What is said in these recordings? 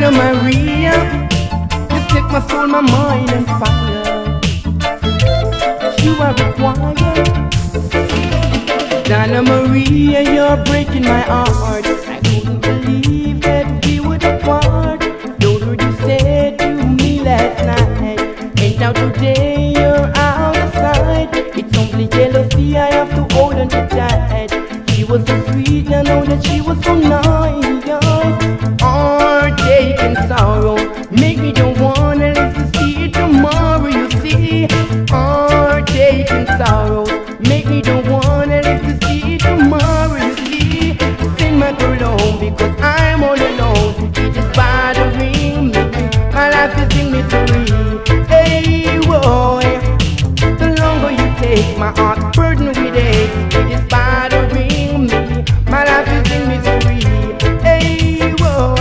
Donna Maria, you set my soul, my mind on fire. You are required. Donna Maria, you're breaking my heart. I couldn't believe that we would part. Those words you said to me last night, and now today you're out of sight. It's only jealousy, I have to hold on to tight. She was so sweet, I know that she was so nice. Heartache and sorrow make me don't wanna live to see it tomorrow. You see, heartache and sorrow make me don't wanna live to see it tomorrow. You see, send my girl home because I'm all alone. It is bothering me. My life is in misery. Hey boy, the longer you take my heart burdened with it, it is bothering me. My life is in misery. Hey boy,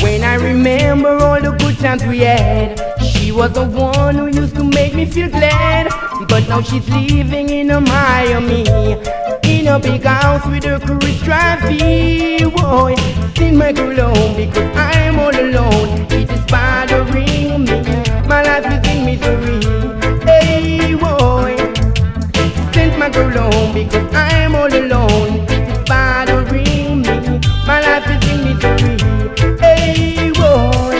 when I remember all the good times we had, she was the one who used to make me feel glad. But now she's living in a Miami, in a big house with a cruise trophy. Boy, send my girl home because I'm all alone. It is bothering me. My life is in misery. Hey boy, send my girl home because I'm all alone. It is bothering me. My life is in misery. Hey boy.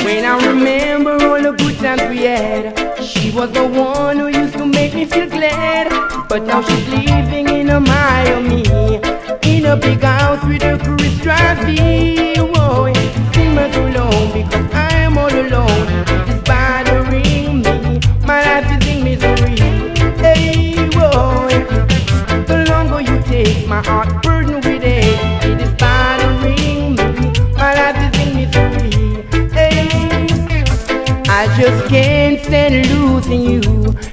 When I remember all the good times we had, she was the one who used to make me feel glad. But now she's living in a Miami, in a big house with a cruise trophy. Boy, send my girl home because I'm all alone. It's bothering me. My life is in misery. Hey boy, the longer you take my heart burdened with it, it is bothering me. My life is in misery. I just can't stand losing you.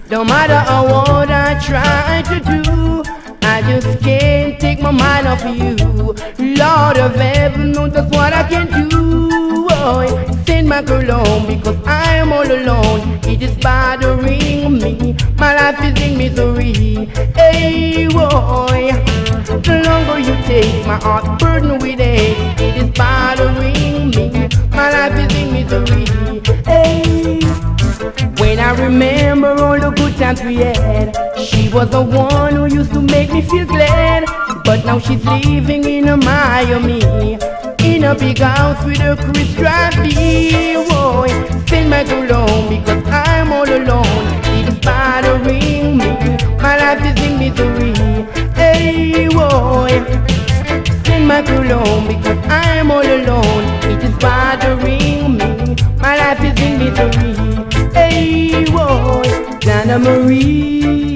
No matter how hard I try to do, I just can't take my mind off of you. Lord of heaven knows that's what I can do. Boy, send my girl home because I am all alone. It is bothering me. My life is in misery. Hey boy, the longer you take my heart burdened with it, it is bothering me. My life is in misery. Hey, when I remember all the good times we had, she was the one who used to make me feel glad. But now she's living in a Miami, in a big house with a cruise trophy. Boy, send my girl home because I'm all alone. It is bothering me. My life is in misery. Hey boy, send my girl home because I'm all alone. It is bothering me. My life is in misery. Hey boy, Donna Marie.